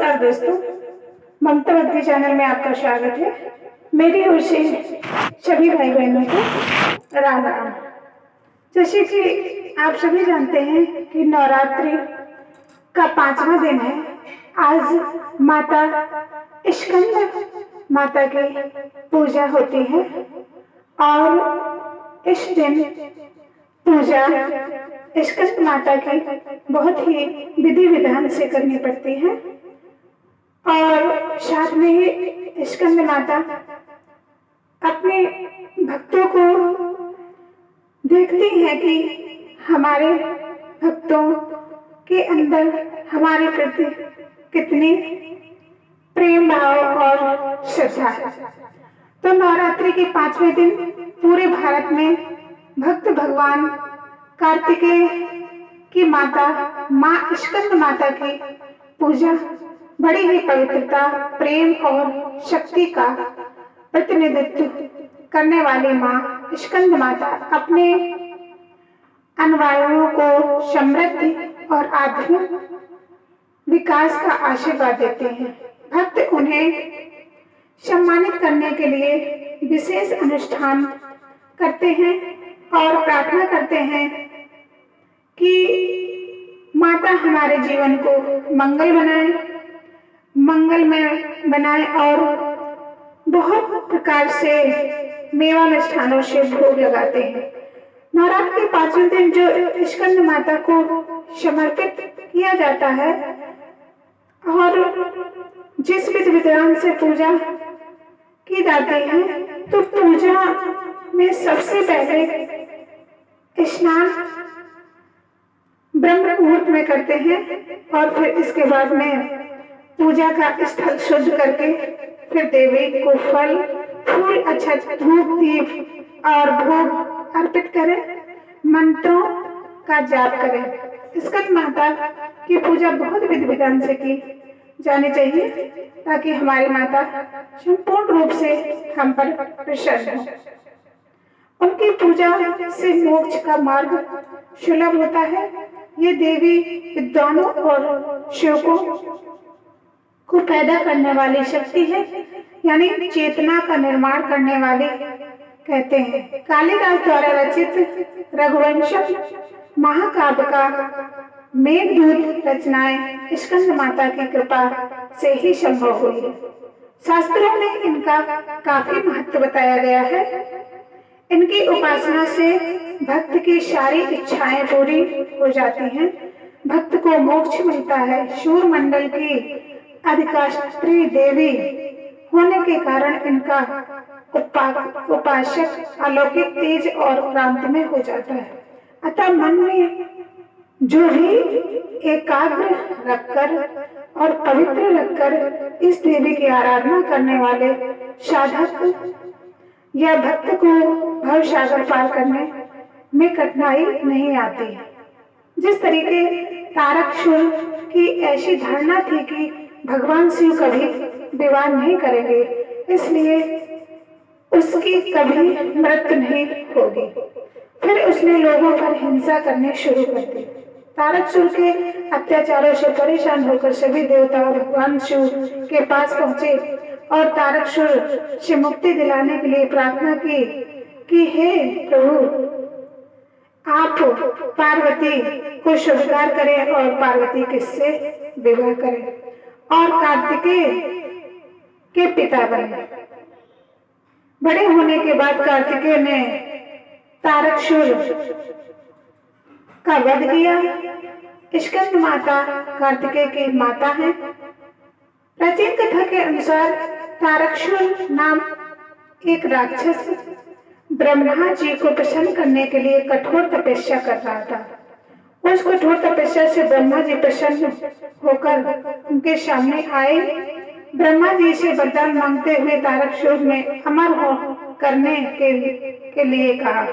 नमस्कार दोस्तों, ममता भक्ति चैनल में आपका स्वागत है। मेरी ओर से सभी भाई बहनों को राम राम। जैसे कि आप सभी जानते हैं कि नवरात्रि का 5वां दिन है। आज माता स्कंद माता की पूजा होती है और इस दिन पूजा स्कंद माता की बहुत ही विधि विधान से करनी पड़ती है और साथ में ही स्कंद माता अपने भक्तों को देखती है कि हमारे भक्तों के अंदर हमारे प्रति कितनी प्रेम भाव और श्रद्धा है। तो नवरात्रि के 5वें दिन पूरे भारत में भक्त भगवान कार्तिकेय की माता माँ स्कंद माता की पूजा बड़ी ही पवित्रता, प्रेम और शक्ति का प्रतिनिधित्व करने वाली माँ स्कंद माता अपने अनुयायियों को समृद्धि और आध्यात्मिक विकास का आशीर्वाद देते हैं। भक्त उन्हें सम्मानित करने के लिए विशेष अनुष्ठान करते हैं और प्रार्थना करते हैं कि माता हमारे जीवन को मंगलमय बनाए और बहुत प्रकार से मेवा मिष्ठानों से भोग लगाते हैं। नवरात्र के 5वें दिन जो स्कंद माता को समर्पित किया जाता है और जिस विधि विधान से पूजा की जाती है, तो पूजा में सबसे पहले स्नान ब्रह्म मुहूर्त में करते हैं और फिर इसके बाद में पूजा का स्थल शुद्ध करके फिर देवी को फल फूल अच्छा धूप दीप और भोग अर्पित करें, मंत्रों का जाप करें। स्कंद माता की पूजा बहुत विधि विधान से की जानी चाहिए ताकि हमारी माता संपूर्ण रूप से हम पर प्रसन्न हो। उनकी पूजा से मोक्ष का मार्ग सुलभ होता है। ये देवी विद्वानों और सेवकों को पैदा करने वाली शक्ति है, यानी चेतना का निर्माण करने वाली कहते हैं। कालिदास द्वारा रचित रघुवंशम महाकाव्य का मेघदूत रचनाएं स्कंद माता की कृपा से ही संभव हुई है। शास्त्रों में इनका काफी महत्व बताया गया है। इनकी उपासना से भक्त की सारी इच्छाएं पूरी हो जाती हैं, भक्त को मोक्ष मिलता है। शूर मंडल की अधिष्ठात्री देवी होने के कारण इनका उपासक अलौकिक तेज और क्रांति में हो जाता है। अतः मन में जो भी एकाग्र रखकर और पवित्र रखकर इस देवी की आराधना करने वाले साधक या भक्त को भव सागर पार करने में कठिनाई नहीं आती। जिस तरीके तारकासुर की ऐसी धारणा थी कि भगवान शिव कभी विवाह नहीं करेंगे, इसलिए उसकी कभी मृत्यु नहीं होगी। फिर उसने लोगों पर हिंसा करने शुरू कर दी। तारकासुर के अत्याचारों से परेशान होकर सभी देवता भगवान शिव के पास पहुंचे और तारकासुर से मुक्ति दिलाने के लिए प्रार्थना की कि हे प्रभु, आप पार्वती को स्वीकार करें और पार्वती किससे विवाह करें और कार्तिकेय के पिता बने। बड़े होने के बाद कार्तिकेय ने तारकासुर का वध किया। स्कंद माता कार्तिकेय की माता है। प्राचीन कथा के अनुसार तारकासुर नाम एक राक्षस ब्रह्मा जी को प्रसन्न करने के लिए कठोर तपस्या कर रहा था। उस कठोर तपस्या से ब्रह्मा जी प्रसन्न होकर उनके सामने आए। ब्रह्मा जी से वरदान मांगते हुए तारकासुर ने अमर हो करने के लिए कहा।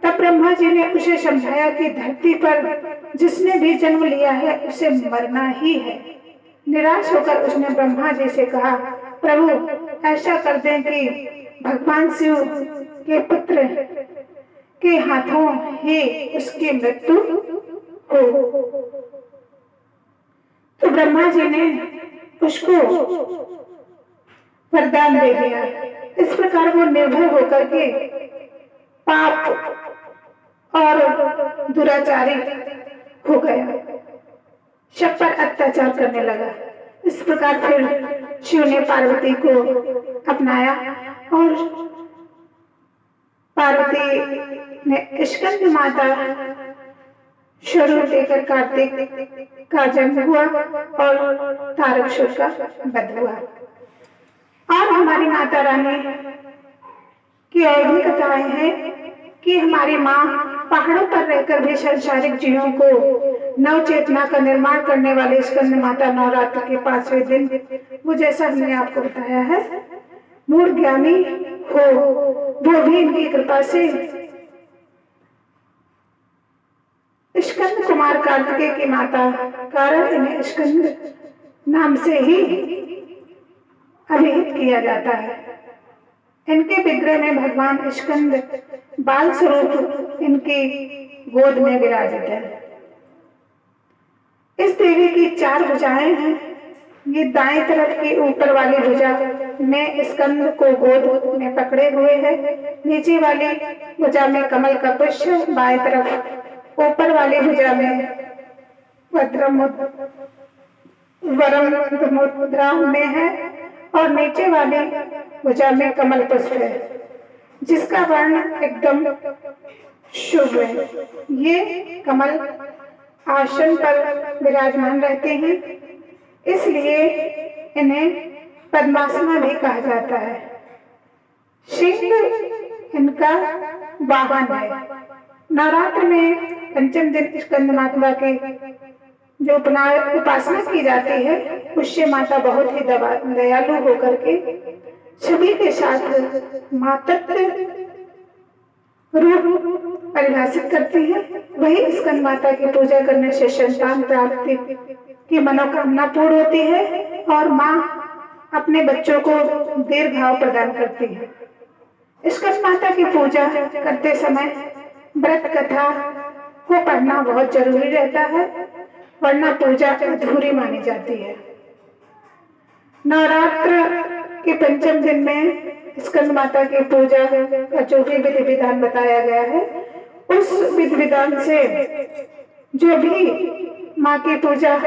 तब ब्रह्मा जी ने उसे समझाया कि धरती पर जिसने भी जन्म लिया है उसे मरना ही है। निराश होकर उसने ब्रह्मा जी से कहा, प्रभु ऐसा कर दें कि भगवान शिव के पुत्र के हाथों ही उसकी मृत्यु हो। तो ब्रह्मा जी ने उसको वरदान दे दिया। इस प्रकार वो निर्भय होकर के पाप और दुराचारी हो गया, सब पर अत्याचार करने लगा। इस प्रकार फिर शिव ने पार्वती को अपनाया और पार्वती ने स्कंद माता स्वरूप देकर कार्तिक का जन्म हुआ और तारकासुर का वध हुआ। और हमारी माता रानी की और भी कथाएं हैं कि हमारी माँ पहाड़ों पर रहकर भी संसारिक जीवों को नव चेतना का निर्माण करने वाले स्कंद माता नवरात्र के 5वें दिन, वो जैसा हमने आपको बताया है, मूढ़ ज्ञानी हो, वो भी इनकी कृपा से स्कंद कुमार कार्तिकेय की माता कारण इन्हें स्कंद नाम से ही अभिहित किया जाता है। इनके विग्रह में भगवान स्कंद बाल स्वरूप इनकी गोद में विराजित है। इस देवी की 4 भुजाएं हैं। ये दाएं तरफ की ऊपर वाली भुजा में स्कंद को गोद में पकड़े हुए है, नीचे वाली भुजा में कमल का पुष्प, बाएं तरफ ऊपर वाली भुजा में वरम मुद्रा में है और नीचे वाली भुजा में कमल पुष्प है, जिसका वर्ण एकदम शुभ है। ये कमल आसन पर विराजमान रहते हैं, इसलिए इन्हें पद्मासना भी कहा जाता है। सिंह इनका वाहन है। नवरात्र में पंचम दिन स्कंद माता की जो उपासना की जाती है, उससे माता बहुत ही दयालु होकर के सभी के साथ मातृत्व रूप परिभाषित करती है। वही स्कंद माता की पूजा करने से संतान प्राप्ति की मनोकामना पूर्ण होती है और माँ अपने बच्चों को दीर्घायु प्रदान करती है। स्कंद माता की पूजा करते समय व्रत कथा को पढ़ना बहुत जरूरी रहता है, वरना पूजा अधूरी मानी जाती है। नवरात्र के पंचम दिन में स्कंद माता की पूजा का जो भी विधि विधान बताया गया है, उस विधि विधान से जो भी माँ की पूजा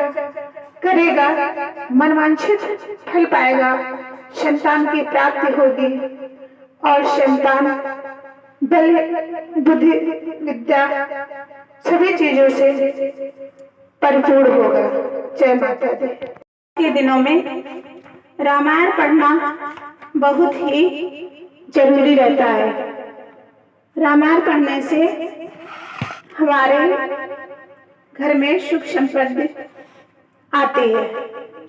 करेगा मनवांछित फल पाएगा, संतान की प्राप्ति होगी और संतान बल बुद्धि विद्या सभी चीजों से परिपूर्ण होगा। जय माता दी। के दिनों में रामायण पढ़ना बहुत ही जरूरी रहता है। रामायण पढ़ने से हमारे घर में सुख समृद्धि आती है।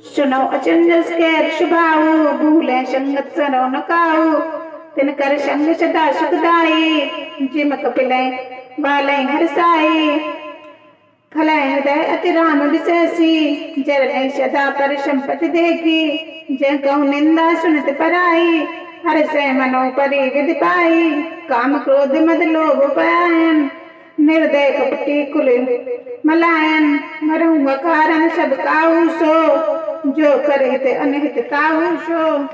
सुनो अचंजस के शुभाऊ, भूले संगत सरो न काऊ, तिनकर संग सदा सुखदाई, जिम कपिले वाले हरसाई, खलय हृदय अति राम विशेषी, जरने सदा पर संपत्ति देखी, जय कहूँ निंदा सुनत पराई, हर से मनो परि विधि पाई, काम क्रोध मद लोभ पायन, निर्दय कपटी कुल मलायन, मरूंगा कारण सब काहू सो, जो करहित अनहित ताहू सो,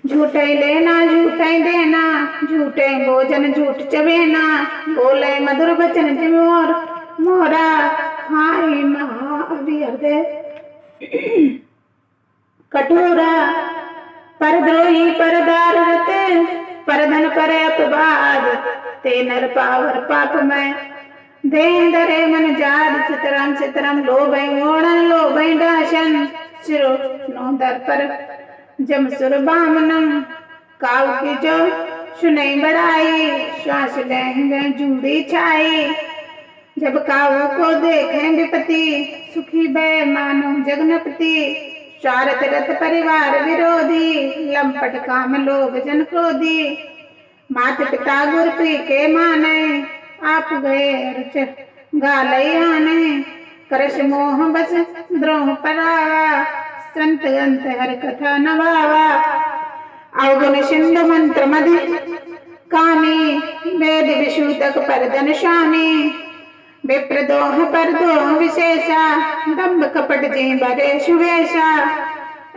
झूठे लेना झूठे देना, झूठे भोजन झूठ चबेना, बोले मधुर वचन जिमोर मोरा, खाई महा अभिहृदय कठोरा, परद्रोही परदार रते, परधन पर अपवाद, ते नर पावर पाप में दे दरे मन जाद, चितरम चितरम लोभै ओणन लोभै दाशन, सिरो नोदर पर जम सुर बामनम, काव की जो सुनई बड़ाई, श्वास लेंगे जूड़ी छाई, जब काऊ को देखें विपति, सुखी भय मानो जगनपति, स्वार्थ रत परिवार विरोधी, लंपट काम लोभ जन क्रोधी, मात पिता गुर प्री के माने, आप गए रुच गालई आने, करश मोह बस द्रोह परावा, संत ग्रंथ हर कथा नवावा, अवगुण सिंधु मंत्र मधि कामी, वेद विशुतक परदन शामी, विप्र दोह पर दोह विशेषा दम्भ कपट जी बरे शुभेशा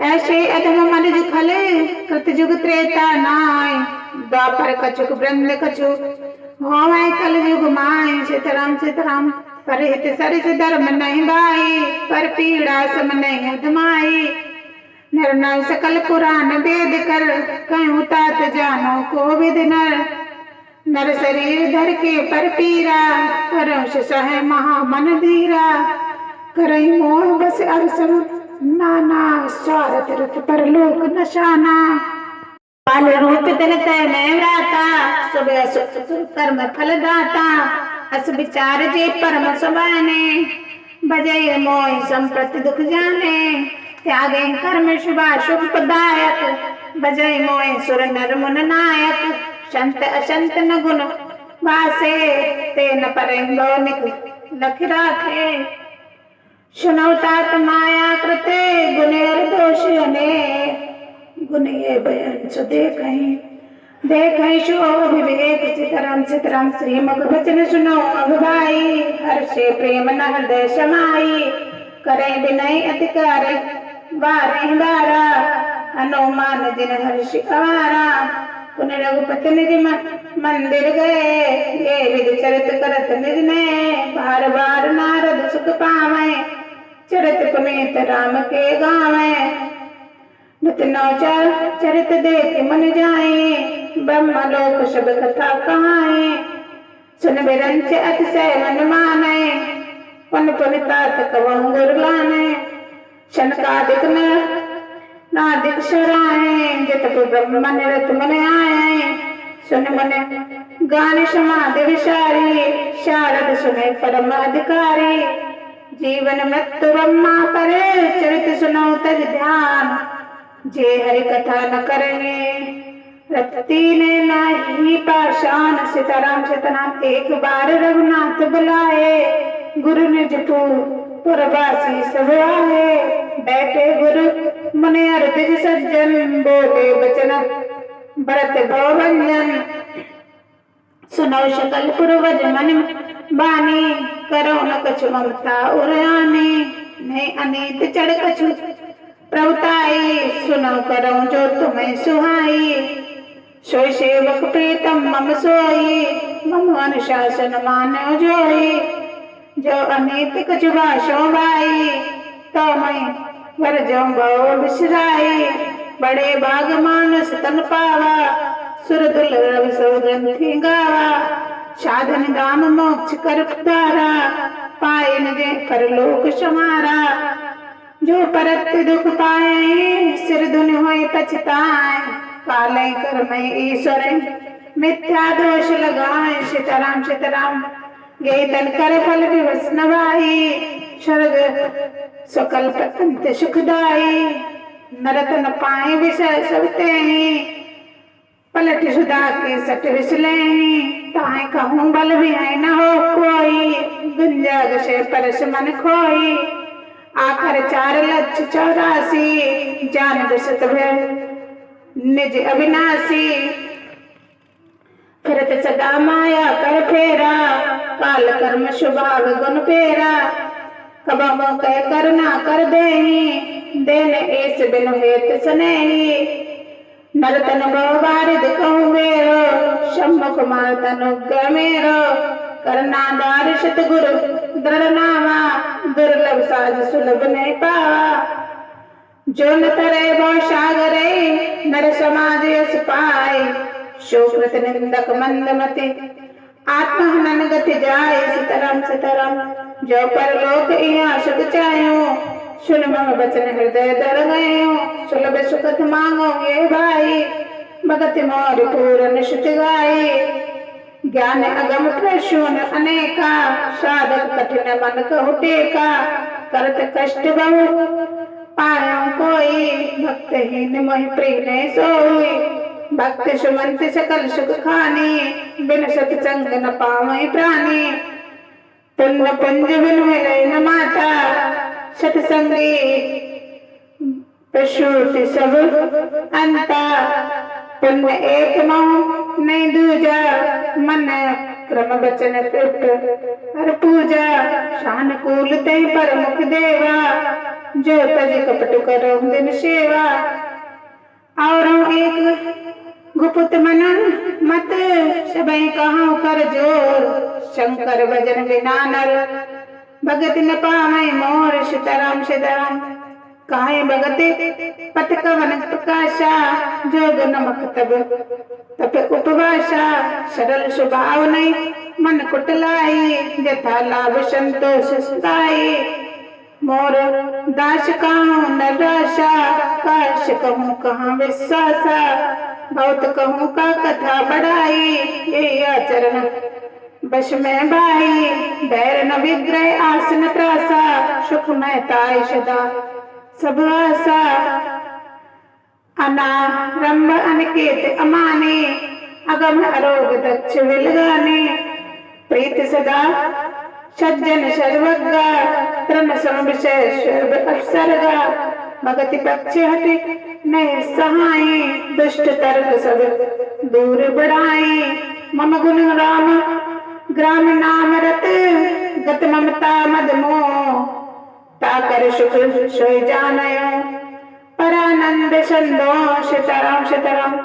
ऐसे अधम मनुज खले कृत जुग त्रेता नाय द्वापर कछुक वृंद कछु होवै कल युग माय सीताराम परहित सरिस धर्म नहीं भाई पर पीड़ा सम नहीं अधमाई निर्णय सकल पुराण वेद कर कहूँ तात जानो को विद नर शरीर धर के पर पीरा करश सह महा मन धीरा करई मोह बस अवसर नाना स्वार्थ रथ पर लोक नशाना बाल रूप तन तय में व्राता सुबह कर्म फल दाता अस विचार जे परम सुबाने बजय मोह संप्रति दुख जाने त्यागे कर्म शुभाशुभ पदायक बजय मोह सुर नर मुन नायक संत असंत न गुण वासे ते न परे गौनिक लख राखे सुनो तात माया कृते गुणेर दोष गुण ये बयान सो देखई शो विवेक सीताराम श्रीमुख वचन सुनो अब भाई हर्षे प्रेम न हृदय समाई करे विनय अधिकार बारे बारा अनुमान जिन हर्ष अवारा पुण्य रघुपति निज मंदिर गए ये विधि चरित करत निज ने बार बार नारद सुख पावे चरित पुनीत राम के गावे नित नौचार चरित देख मन जाए ब्रह्म लोक सब कथा कहाए सुन बिरंच अतिशय मन माने पुन पुन तात कवं गुर लाने शनकादिक नादिक शराए जत ब्रह्म निरत मन आए सुन मन गान समाधि विचारी शारद सुने परम अधिकारी जीवन मृत्यु ब्रह्मा परे चरित सुनो तज ध्यान जे हरि कथा न करेंगे रत्ती ने नाही पाषाण सीताराम एक बार रघुनाथ बुलाए गुरु निज पुरवासी सब आए बैठे गुरु मने अर्थिज सज्जन बोले बचन भरत भवंजन सुनो सकल पुरवज मन बानी करो न कछु ममता उरानी नहीं अनीत चढ़ कछु प्रभुताई सुनो करो जो तुम्हें सुहाई सोई सेवक प्रीतम मम सोई मम अनुशासन मानो जोई जो अनीत कछु भाषो भाई तो मैं वर जो भव विसराई बड़े भाग मानस तन पावा सुर दुर्लभ सौ ग्रंथि गावा साधन दाम मोक्ष कर द्वारा पाए नजे परलोक समारा जो परत दुख पाए सिर धुन होए पछताए काले कर में ईश्वर मिथ्या दोष लगाए सीताराम ये तन कर फल विवश नवाई स्वर्ग सकल अंत सुखदाई नरतन पाए विषय सबते पलट सुधा के सट विसले ताए कहूँ बल भी है न हो कोई गुंजाग से परस मन खोई आखर 4,84,000 जान दशत निज अविनाशी फिरत सदा माया कर फेरा काल कर्म शुभाव गुण फेरा कबमो कह करना कर देने ऐस बिनु हेत सनेही नरतन बारिद कहूँ मेरो सम्मुख मार तनुग्र मेरो करना दार शत गुरु दृढ़ नामा दुर्लभ साज सुलभ नहीं पावा जो न तरे भव सागरे नर समाज यस पाए शोकृत निंदक मंदमति आत्महनन गति जाए सीताराम जो परलोक यहाँ सुख चाहो सुन मम बचन हृदय दर गयो सुलभ सुखत मांगो ये भाई भगत मोर पूरन शुच गाई ज्ञान अगम प्रसून अनेका साधक कठिन मन कहु टेका करत कष्ट बहु पायो कोई भक्तहीन मोहि प्रिय सोई भक्त सुमंत सकल सुख खानी बिन सत्संग न पावै प्राणी पुण्य पुंज बिन मिले न माता सत्संगी प्रसूति सब अंता पुण्य एक मोह नहीं दूजा मन क्रम बचन कृत हर पूजा शानुकूल ते पर मुख देवा जो तज कपट करो दिन सेवा। और एक गुप्त मन मत सबई कहाँ कर जोर शंकर भजन बिना नर भगत न पावे मोर सीताराम सीताराम। काहे भगत पथ कवन प्रकाशा जोग नमक तब उपवासा सरल स्वभाव नहीं मन कुटलाई जथा लाभ संतोष सुताई। मोर दास कहूँ नराशा काश कहूँ कहाँ विश्वासा बहुत कहूँ का कथा बढ़ाई ये आचरण बस में भाई बैर न विग्रह आस न त्रासा सुख में ताई सदा सब आशा। अनारंभ अनिकेत अमाने अगम अरोग दक्ष विलगाने प्रीत सदा सज्जन सर्वज्ञ त्रन विषय सर्व अवसरगा। भगति पक्ष हटे नए सहाय दुष्ट तर्क सब दूर बढ़ाए। मम गुण राम ग्राम नाम रत गत ममता मद मोह ताकर सुख सोई जानयो परानंद संदो सीताराम सीताराम।